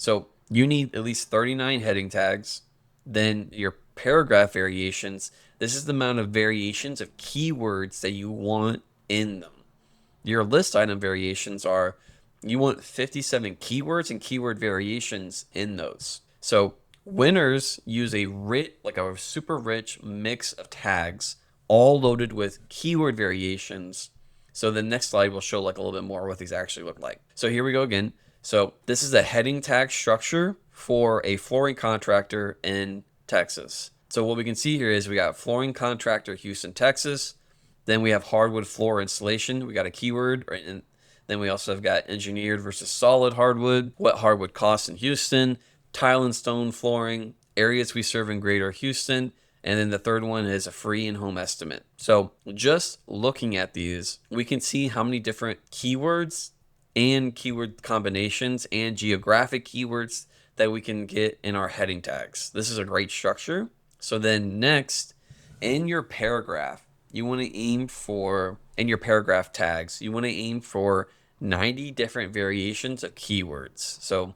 So you need at least 39 heading tags. Then your paragraph variations. This is the amount of variations of keywords that you want in them. Your list item variations are you want 57 keywords and keyword variations in those. So winners use a rich, like a super rich mix of tags, all loaded with keyword variations. So the next slide will show like a little bit more what these actually look like. So here we go again. So this is a heading tag structure for a flooring contractor in Texas. So what we can see here is we got flooring contractor Houston, Texas. Then we have hardwood floor installation. We got a keyword, right? And then we also have got engineered versus solid hardwood, what hardwood costs in Houston, tile and stone flooring, areas we serve in greater Houston, and then the third one is a free and home estimate. So just looking at these, we can see how many different keywords and keyword combinations and geographic keywords that we can get in our heading tags. This is a great structure. So then next, in your paragraph, you want to aim for, in your paragraph tags, you want to aim for 90 different variations of keywords. So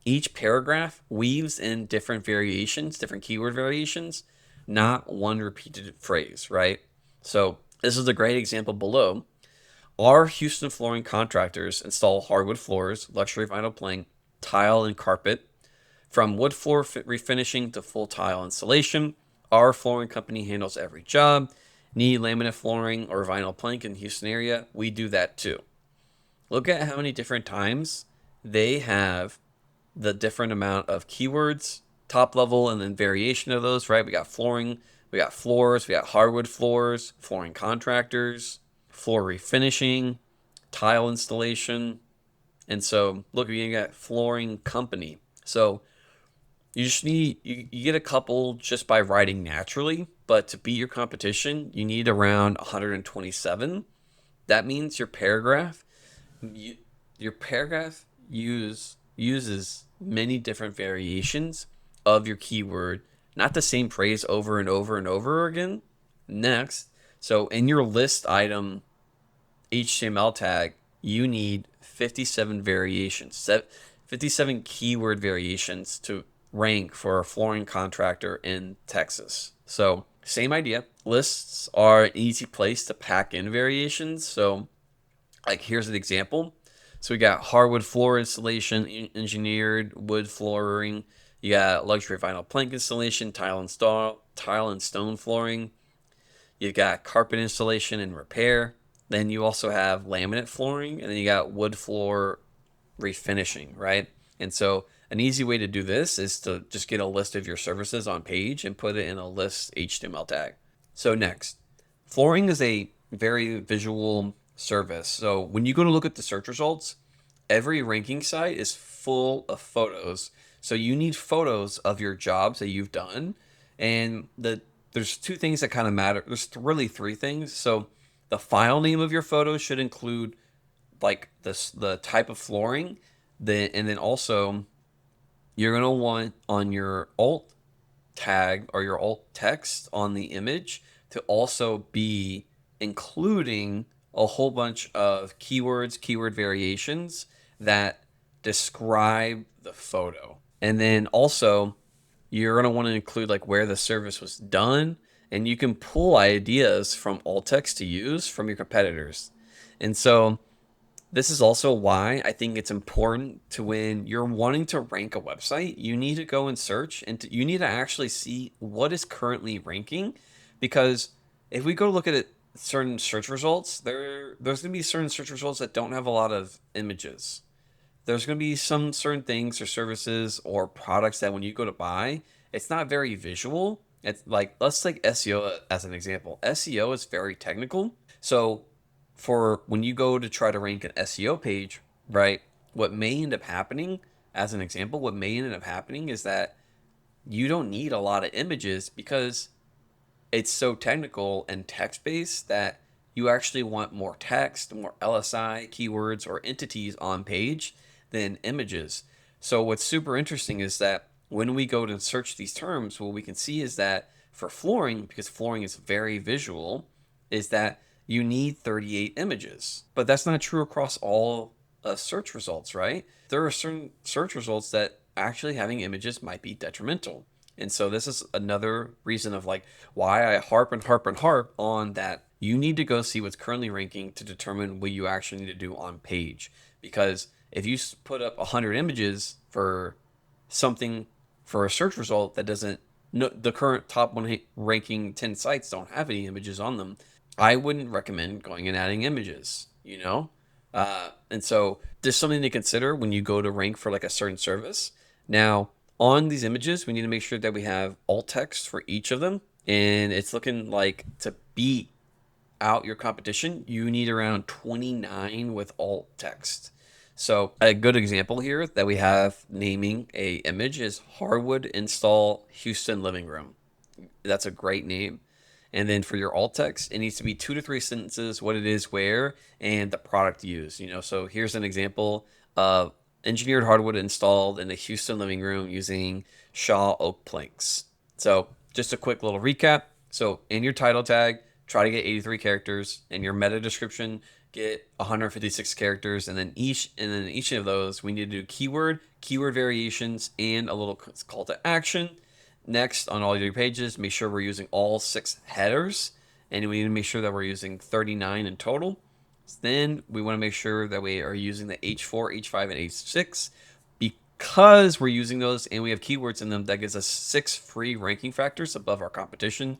each paragraph weaves in different variations, different keyword variations, not one repeated phrase, right? So this is a great example below. Our Houston flooring contractors install hardwood floors, luxury vinyl plank, tile, and carpet. From wood floor refinishing to full tile installation, our flooring company handles every job. Need laminate flooring or vinyl plank in the Houston area? We do that too. Look at how many different times they have the different amount of keywords, top level, and then variation of those, right? We got flooring, we got floors, we got hardwood floors, flooring contractors, floor refinishing, tile installation. And so, look, you got flooring company. So, you just need, you get a couple just by writing naturally, but to beat your competition, you need around 127. That means you, your paragraph uses many different variations of your keyword, not the same phrase over and over and over again. Next, so in your list item HTML tag, you need 57 variations, 57 keyword variations to rank for a flooring contractor in Texas. So, same idea. Lists are an easy place to pack in variations. So, like here's an example. So we got hardwood floor installation, engineered wood flooring. You got luxury vinyl plank installation, tile and stone flooring. You got carpet installation and repair. Then you also have laminate flooring, and then you got wood floor refinishing, right? And so an easy way to do this is to just get a list of your services on page and put it in a list HTML tag. So next, flooring is a very visual service. So when you go to look at the search results, every ranking site is full of photos. So you need photos of your jobs that you've done. And there's two things that kind of matter. There's really three things. So the file name of your photo should include like the type of flooring, and then also you're gonna want on your alt tag or your alt text on the image to also be including a whole bunch of keywords, keyword variations that describe the photo. And then also you're going to want to include like where the service was done, and you can pull ideas from alt text to use from your competitors. And so this is also why I think it's important to, when you're wanting to rank a website, you need to go and search, and you need to actually see what is currently ranking. Because if we go look at certain search results, there's going to be certain search results that don't have a lot of images. There's going to be some certain things or services or products that when you go to buy, it's not very visual. It's like, let's take SEO as an example. SEO is very technical. So for when you go to try to rank an SEO page, right, what may end up happening, as an example, what may end up happening is that you don't need a lot of images because it's so technical and text based that you actually want more text, more LSI keywords or entities on page than images. So what's super interesting is that when we go to search these terms, what we can see is that for flooring, because flooring is very visual, is that you need 38 images. But that's not true across all search results, right? There are certain search results that actually having images might be detrimental. And so this is another reason of like why I harp and harp and harp on that. You need to go see what's currently ranking to determine what you actually need to do on page. Because if you put up 100 images for something for a search result that doesn't, no, the current top one ranking 10 sites don't have any images on them, I wouldn't recommend going and adding images, you know? And so there's something to consider when you go to rank for like a certain service. Now, on these images, we need to make sure that we have alt text for each of them. And it's looking like to beat out your competition, you need around 29 with alt text. So a good example here that we have naming a image is Harwood Install Houston Living Room. That's a great name. And then for your alt text, it needs to be 2 to 3 sentences, what it is, where, and the product used. So here's an example of engineered hardwood installed in the Houston living room using Shaw oak planks. So just a quick little recap. So in your title tag, try to get 83 characters. In your meta description, get 156 characters, and then each of those we need to do keyword variations, and a little call to action. Next, on all your pages, make sure we're using all 6 headers, and we need to make sure that we're using 39 in total. Then we want to make sure that we are using the H4, H5, and H6 because we're using those and we have keywords in them. That gives us 6 free ranking factors above our competition.